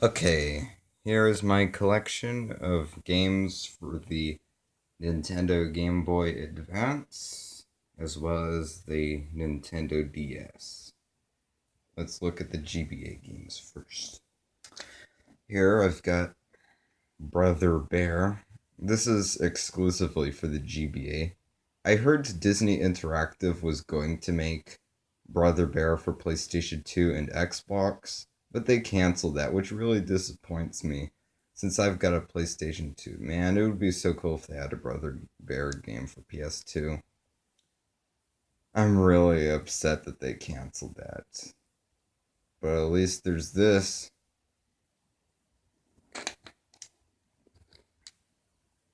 Okay, here is my collection of games for the Nintendo Game Boy Advance, as well as the Nintendo DS. Let's look at the GBA games first. Here I've got Brother Bear. This is exclusively for the GBA. I heard Disney Interactive was going to make Brother Bear for PlayStation 2 and Xbox, but they canceled that, which really disappoints me since I've got a PlayStation 2. Man, it would be so cool if they had a Brother Bear game for PS2. I'm really upset that they canceled that. But at least there's this.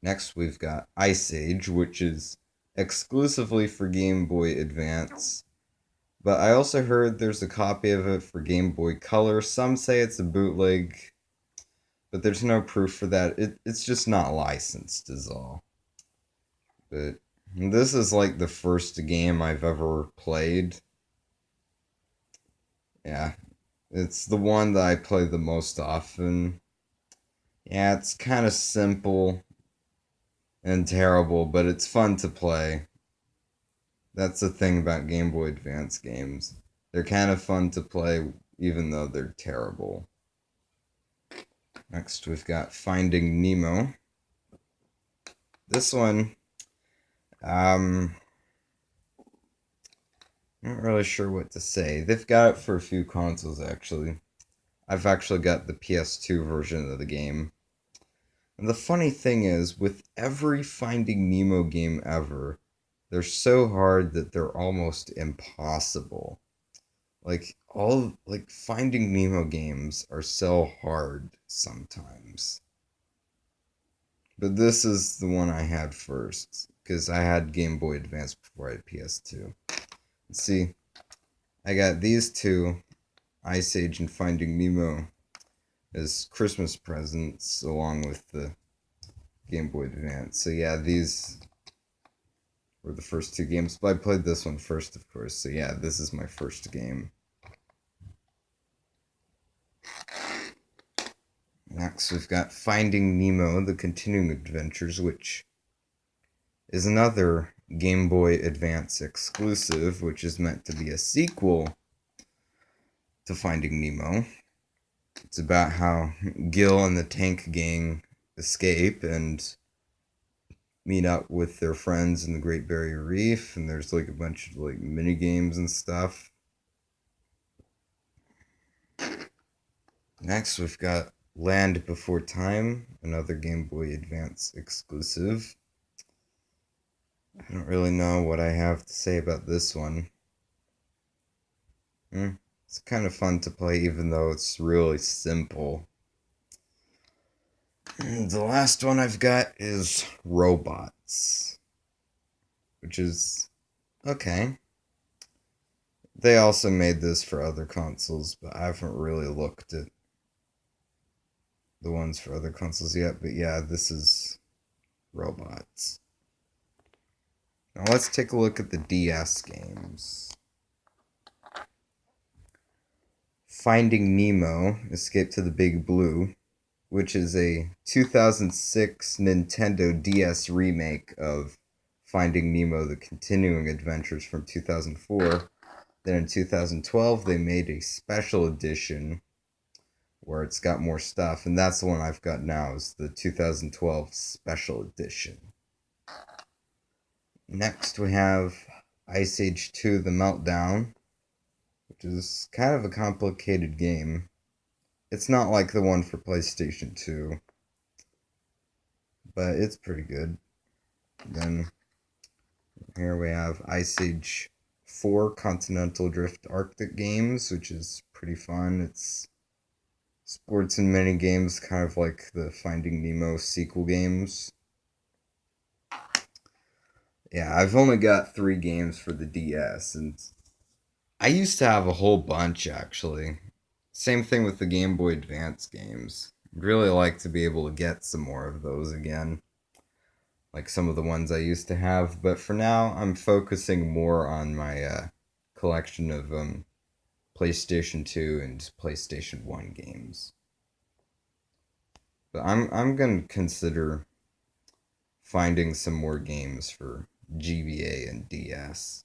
Next, we've got Ice Age, which is exclusively for Game Boy Advance. But I also heard there's a copy of it for Game Boy Color. Some say it's a bootleg, but there's no proof for that. It's just not licensed, is all. But this is like the first game I've ever played. Yeah, it's the one that I play the most often. Yeah, it's kind of simple and terrible, but it's fun to play. That's the thing about Game Boy Advance games. They're kind of fun to play, even though they're terrible. Next, we've got Finding Nemo. This one, um, not really sure what to say. They've got it for a few consoles, actually. I've actually got the PS2 version of the game. And the funny thing is, with every Finding Nemo game ever, they're so hard that they're almost impossible. Like Finding Nemo games are so hard sometimes. But this is the one I had first because I had Game Boy Advance before I had PS2. Let's see, I got these two, Ice Age and Finding Nemo, as Christmas presents along with the Game Boy Advance. So yeah, these were the first two games. But I played this one first, of course. So yeah, this is my first game. Next, we've got Finding Nemo, The Continuing Adventures, which is another Game Boy Advance exclusive, which is meant to be a sequel to Finding Nemo. It's about how Gil and the Tank Gang escape and meet up with their friends in the Great Barrier Reef, and there's like a bunch of like mini games and stuff. Next, we've got Land Before Time, another Game Boy Advance exclusive. I don't really know what I have to say about this one. It's kind of fun to play, even though it's really simple. And the last one I've got is Robots, which is okay. They also made this for other consoles, but I haven't really looked at the ones for other consoles yet. But yeah, this is Robots. Now let's take a look at the DS games. Finding Nemo, Escape to the Big Blue, which is a 2006 Nintendo DS remake of Finding Nemo, The Continuing Adventures from 2004. Then in 2012, they made a special edition where it's got more stuff, and that's the one I've got now, is the 2012 special edition. Next, we have Ice Age 2 The Meltdown, which is kind of a complicated game. It's not like the one for PlayStation 2, but it's pretty good. Then here we have Ice Age 4 Continental Drift Arctic Games, which is pretty fun. It's sports and mini games, kind of like the Finding Nemo sequel games. Yeah, I've only got 3 games for the DS, and I used to have a whole bunch actually. Same thing with the Game Boy Advance games. I'd really like to be able to get some more of those again, like some of the ones I used to have. But for now, I'm focusing more on my collection of PlayStation 2 and PlayStation 1 games. But I'm gonna consider finding some more games for GBA and DS.